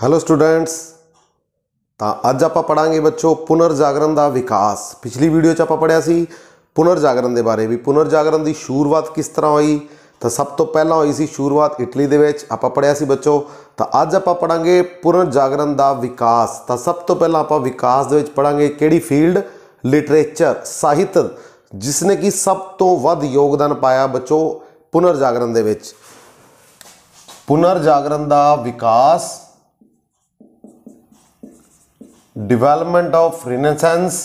Hello students. तो अज आप पढ़ांगे बच्चों पुनर्जागरण का विकास। पिछली वीडियो च आप पढ़िया सी पुनर्जागरण के बारे भी पुनर्जागरण की शुरुआत किस तरह हुई। तो सब तो पहला हुई सी शुरुआत इटली दे विच आप पढ़िया सी बच्चों। तो अज आप पढ़ांगे पुनर्जागरण का विकास। तो सब तो पहला आप विकास दे विच पढ़ांगे किहड़ी फील्ड, लिटरेचर साहित्य, जिसने कि सब तो वध योगदान पाया बच्चों पुनर्जागरण दे विच। पुनर्जागरण का विकास, डिवेलपमेंट ऑफ रिनेसेंस,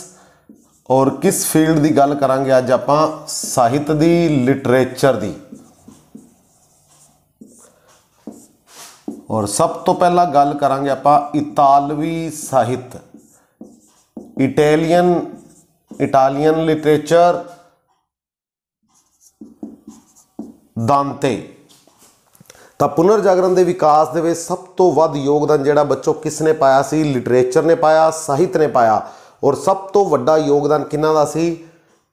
और किस फील्ड की गल करांगे अज आप, साहित्य दी, लिटरेचर दी। और सब तो पहला गल करांगे आप इतालवी साहित्य, इटालियन लिटरेचर, दांते। तो पुनर्जागरण के विकास के सब तो वध योगदान जोड़ा बच्चों किसने पाया सी, लिटरेचर ने पाया, साहित्य ने पाया। और सब तो वड्डा योगदान किन्ना दा सी,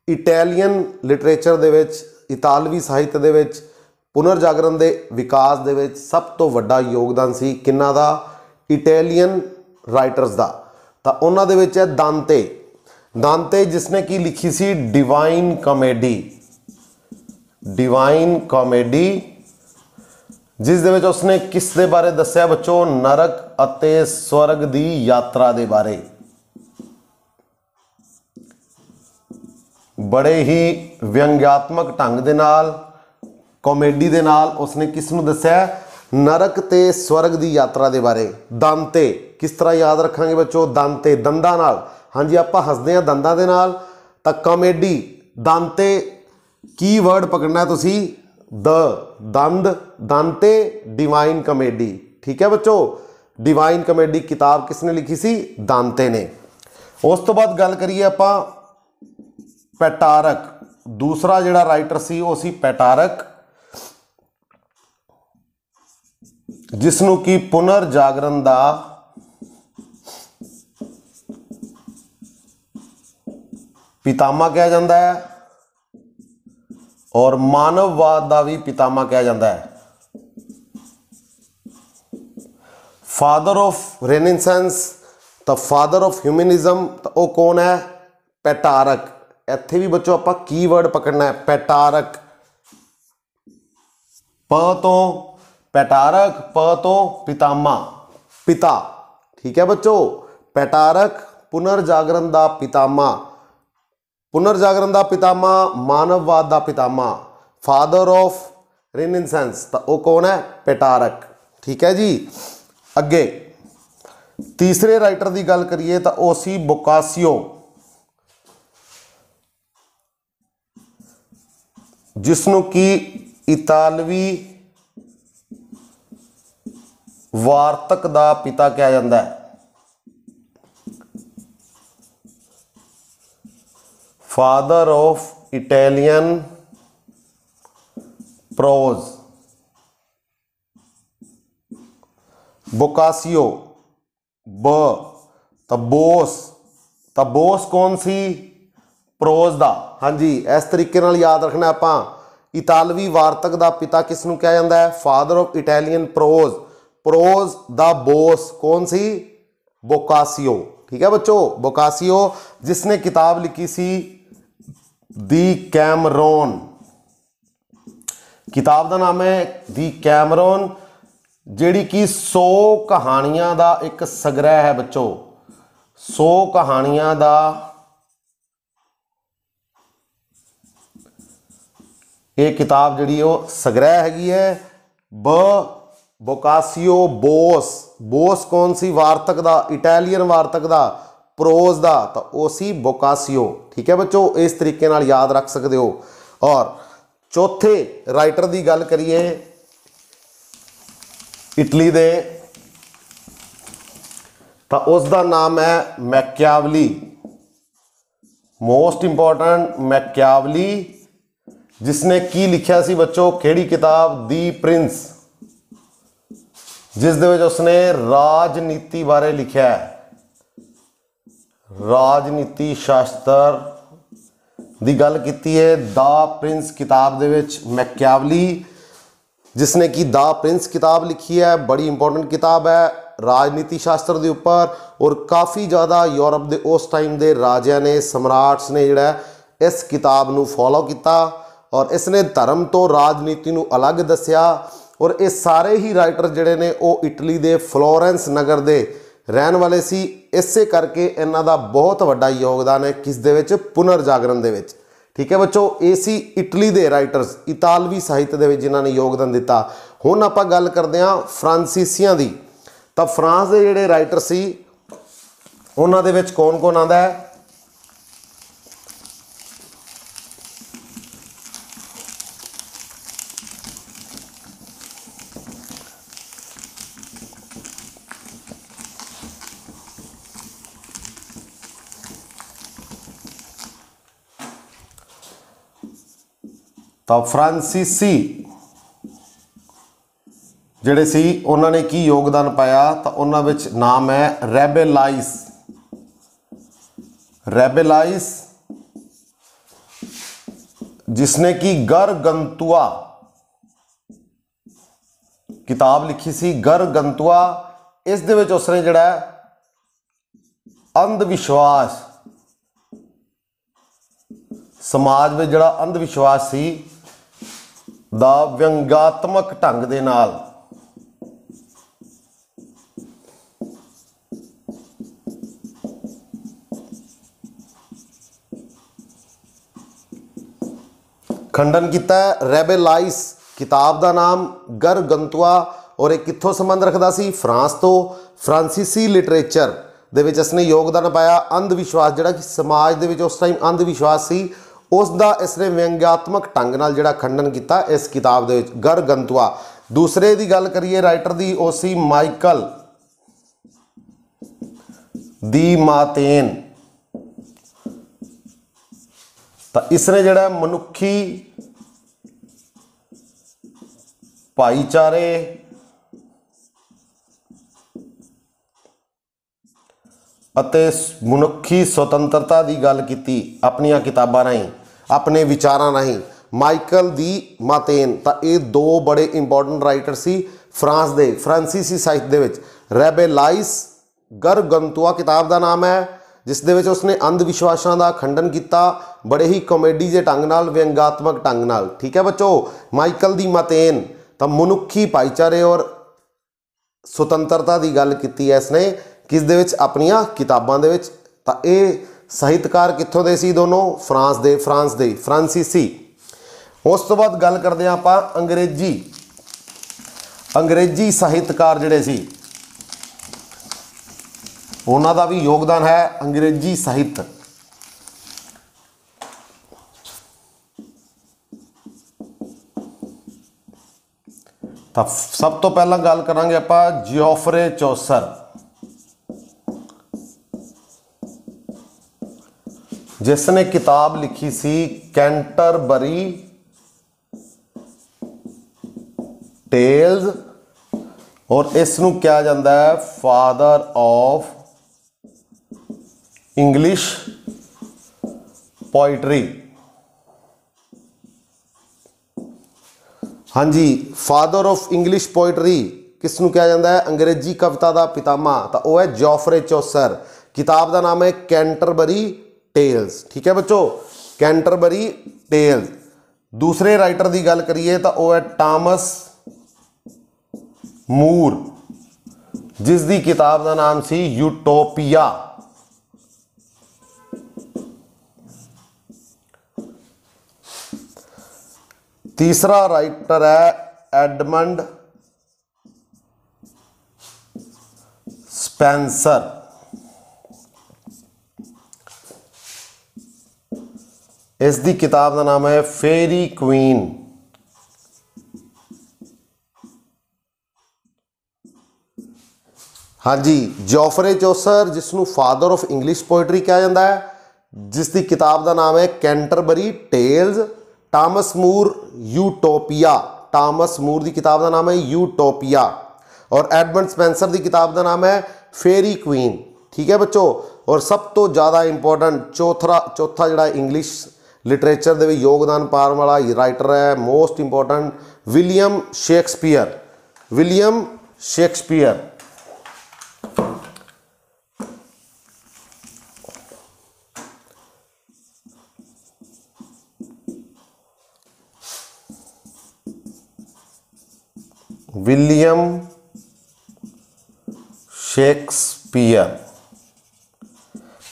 इटैलियन लिटरेचर दे विच, इतालवी साहित्य दे विच पुनर्जागरण के विकास दे विच सब तो वड्डा योगदान सी किन्ना दा, इटैलियन राइटर्स दा। तो उन्हां दे विच है दांते। दांते जिसने की लिखी सी डिवाइन कॉमेडी, जिस दे विच उसने किस दे बारे दस्या बच्चों, नरक अते स्वर्ग दी यात्रा दे बारे। बड़े ही व्यंग्यात्मक ढंग दे नाल, कॉमेडी दे नाल उसने किस नूं दस्या, नरक ते स्वर्ग दी यात्रा दे बारे। दांते किस तरह याद रखांगे बच्चों, दांते दंदां नाल। हाँ जी, आप हसदे हैं दंदां दे नाल। तां कॉमेडी, दांते की वर्ड पकड़ना है तुसी, दंद, दांते, डिवाइन कॉमेडी। ठीक है बच्चों, डिवाइन कॉमेडी किताब किसने लिखी सी, दांते ने। उस तो बाद गल करिए आपां पेटारक, दूसरा जिहड़ा राइटर सी वो सी पेटारक, जिसनों की पुनर्जागरण दा पितामा कहा जाता है और मानववाद का भी पितामा कहा जाता है। फादर ऑफ रेनेसेंस, तो फादर ऑफ ह्यूमनिज्म, तो वो कौन है, पेटारक। इत्थे भी बच्चों आप की वर्ड पकड़ना है, पेटारक। प तो पेटारक, प तो पितामा, पिता। ठीक है बच्चों, पेटारक पुनर्जागरण का पितामा, पुनर्जागरण का पितामा, मानववाद का पितामा, फादर ऑफ रेनेसेंस, तो वो कौन है, पेटारक। ठीक है जी। अगे तीसरे राइटर की गल करिए तो वो सी बोकासियो, जिसनों की इतालवी वार्तक का पिता कहा जाता है। Father of Italian prose, Boccaccio. ब तो बोस कौन सी, प्रोज दा। हाँ जी, इस तरीके नाल याद रखना आपां, इतालवी वार्तक दा पिता किसनूं कहा जाता है, father of Italian prose. Prose दा बोस कौन सी, बोकासियो। ठीक है बच्चों, बोकासियो, जिसने किताब लिखी सी दी कैमरोन। किताब का नाम है दी कैमरोन, जिहड़ी कि 100 कहानियां का एक संग्रह है बच्चों। 100 कहानियां का ये किताब जिहड़ी वो संग्रह हैगी है। बोकासियो बोस कौन सी, वार्तक दा, इटैलियन वार्तक दा, प्रोज दा, तो वो सी बोकासियो। ठीक है बच्चों, इस तरीके नाल याद रख सकते हो। और चौथे राइटर की गल करिए इटली दे, तो उसका नाम है मैकियावली। मोस्ट इंपॉर्टेंट मैकियावली, जिसने की लिखा सी बच्चों, केड़ी किताब, दी प्रिंस, जिस दे विच उसने राजनीति बारे लिखा है। राजनीति शास्त्र की गल की है द प्रिंस किताब दे विच मैकियावली। जिसने कि द प्रिंस किताब लिखी है, बड़ी इंपॉर्टेंट किताब है राजनीति शास्त्र के उपर, और काफ़ी ज़्यादा यूरोप के उस टाइम के राजिया ने सम्राट्स ने जिहड़ा इस किताब नूं फॉलो किया, और इसने धर्म तो राजनीति नूं अलग दसिया। और ये सारे ही राइटर जिहड़े ने वो इटली के फ्लोरेंस नगर के रहन वाले सी, इसे करके इन्हां दा बहुत वड्डा योगदान है किस दे विच, पुनर्जागरण दे विच। ठीक है बच्चों, ये सी इटली के राइटर्स, इतालवी साहित्य दे विच जिन्हां ने योगदान दिता। हुण आपां गल करदे हां फ्रांसीसियां दी। तां फ्रांस के जिहड़े राइटर सी उन्हां दे विच कौन कौन आंदा है? तो फ्रांसीसी जिहड़े सी उन्हां ने की योगदान पाया, तो उन्हां विच नाम है रैबेलाइस। रैबेलाइस जिसने कि गरगंतुआ किताब लिखी सी, गरगंतुआ। इस दे विच उसने जिहड़ा अंधविश्वास, समाज में जिहड़ा अंधविश्वास सी दा व्यंग्यात्मक ढंग दे नाल खंडन किया। रैबेलाइस किताब का नाम गरगंतुआ, और एक कित्थों संबंध रखता सी? फ्रांस तो। फ्रांसीसी लिटरेचर दे विच इसने योगदान पाया। अंधविश्वास जिहड़ा कि समाज दे विच उस टाइम अंधविश्वास सी, उसका इसने व्यंग्यात्मक ढंग नाल जिहड़ा खंडन किया इस किताब दे विच, गरगंतुआ। दूसरे की गल करिए राइटर की, वो सी माइकल दी मातेन। तो इसने जिहड़ा मनुखी भाईचारे ਅਤੇ मनुखी स्वतंत्रता की गल की अपनिया किताबां राहीं, अपने विचारां राहीं। माइकल दी मातेन, तो ये दो बड़े इंपॉर्टेंट राइटर सी फ्रांस दे, फ्रांसीसी साहित्य दे विच। रैबेलाइस गरगंतुआ किताब का नाम है, जिस दे विच उसने अंधविश्वासों का खंडन किया बड़े ही कॉमेडी के ढंग नाल, व्यंग्यात्मक ढंग नाल। ठीक है बच्चों, माइकल दी मातेन तो मनुखी भाईचारे और स्वतंत्रता की गल की है इसने किस दे विच, अपनिया किताबां दे विच। तां ये साहित्यकार कित्थों दे सी? दोनों फ्रांस दे फ्रांसीसी। उस तो बाद गल करते हैं आपां अंग्रेजी साहित्यकार जिहड़े सी उन्हां दा भी योगदान है अंग्रेजी साहित्य। तो सब तो पहला गल करांगे आपां जियोफ्रे चौसर, जिसने किताब लिखी सी कैंटरबरी टेल्स, और इसनूं कहा जाता है फादर ऑफ इंग्लिश पोइट्री। हाँ जी, फादर ऑफ इंग्लिश पोइट्री किसनूं कहा जाता है? अंग्रेजी कविता का पितामह, तो वह है जियोफ्रे चौसर। किताब का नाम है कैंटरबरी टेल्स। ठीक है बच्चों, कैंटरबरी टेल्स। दूसरे राइटर की गल करिए तो वह है टॉमस मूर, जिसकी किताब का नाम सी यूटोपिया। तीसरा राइटर है एडमंड स्पेंसर। इसकी किताब का नाम है फेरी क्वीन। हाँ जी, Geoffrey Chaucer जिसनों father of English poetry कहा जाता है, जिसकी किताब का नाम है Canterbury tales. Thomas More utopia, Thomas More की किताब का नाम है यूटोपिया, और एडमंड स्पेंसर की किताब का नाम है फेरी क्वीन। ठीक है बच्चों, और सब तो ज़्यादा इंपॉर्टेंट चौथा जोड़ा इंग्लिश लिटरेचर दे योगदान पाने वाला राइटर है, most important William Shakespeare. William Shakespeare. William Shakespeare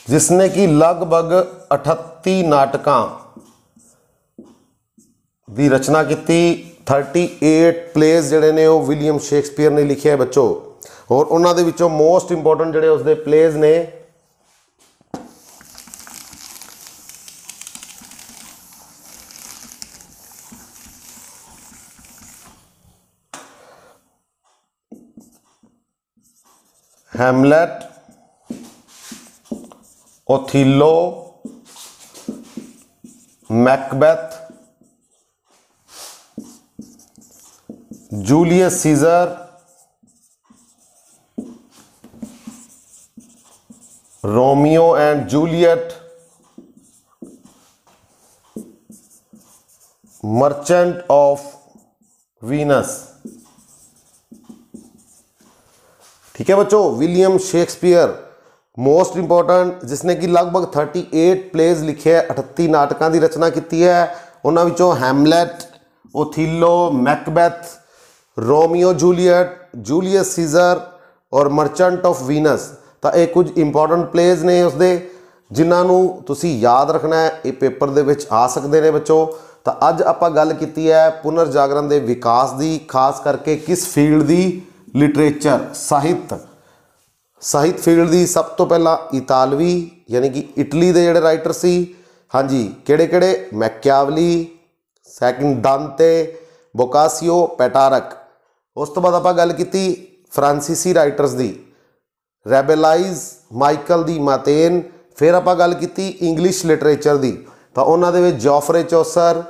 जिसने कि लगभग 38 नाटकां की रचना की। 38 प्लेज जिहड़े ने वो विलियम शेक्सपियर ने लिखे है बच्चों। और उन्हां दे विचों मोस्ट इंपोर्टेंट जिहड़े उसदे प्लेज ने Hamlet, Othello, Macbeth, Julius Caesar, Romeo and Juliet, Merchant of Venice. ठीक है बच्चों, विलियम शेक्सपियर मोस्ट इंपोर्टेंट जिसने कि लगभग 38 प्लेज लिखे है, 38 नाटकों की रचना की है। उन्होंने विचों Hamlet, Othello, Macbeth, Romeo Juliet, Julius Caesar और मर्चेंट ऑफ वीनस। तो ये कुछ इंपोर्टेंट प्लेज ने उसके जिन्होंने तुसी याद रखना है, ये पेपर दे विच आ सकते हैं बच्चों। तो अज आपां गल कीती है पुनर्जागरण के विकास की, खास करके किस फील्ड की, लिटरेचर साहित्य। साहित्य फील्ड की सब तो पहला इतालवी यानी कि इटली के जोड़े राइटर सी। हाँ जी, किहड़े मैकियावली, सैकंड दांते, बोकासियो, पेटारक। उस तो बाद आपां गल कीती फ्रांसीसी राइटर्स की, रेबेलाइज, माइकल दी मातेन। फिर आपां गल कीती इंग्लिश लिटरेचर की, तो उन्होंने विच जॉफरे चौसर,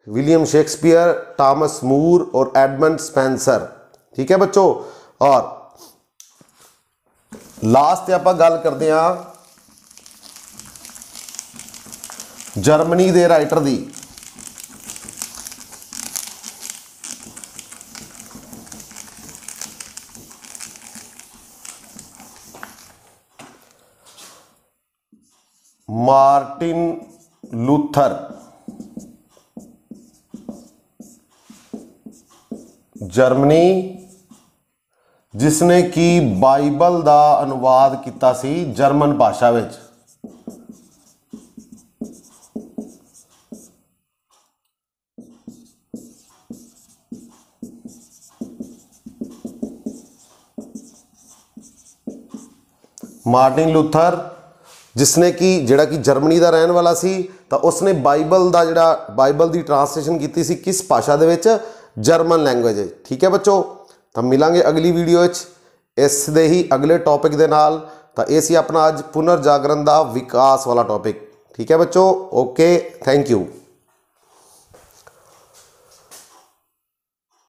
विलियम शेक्सपियर, टॉमस मूर और एडमंड स्पेंसर। ठीक है बच्चों। और लास्ट आप गल करते हैं जर्मनी के राइटर की। Martin Luther. जर्मनी जिसने कि बाइबल का अनुवाद किया सी जर्मन भाषा विच। मार्टिन लूथर जिसने कि जिहड़ा कि जर्मनी का रहने वाला सी, तो उसने बाइबल का जिहड़ा बाइबल की ट्रांसलेशन की सी किस भाषा दे विच, जर्मन लैंग्वेज। ठीक है बच्चों, तो मिलांगे अगली वीडियो इस दे ही अगले टॉपिक दे नाल। तो ये सी अपना अज पुनर्जागरण का विकास वाला टॉपिक। ठीक है बच्चों, ओके, थैंक यू।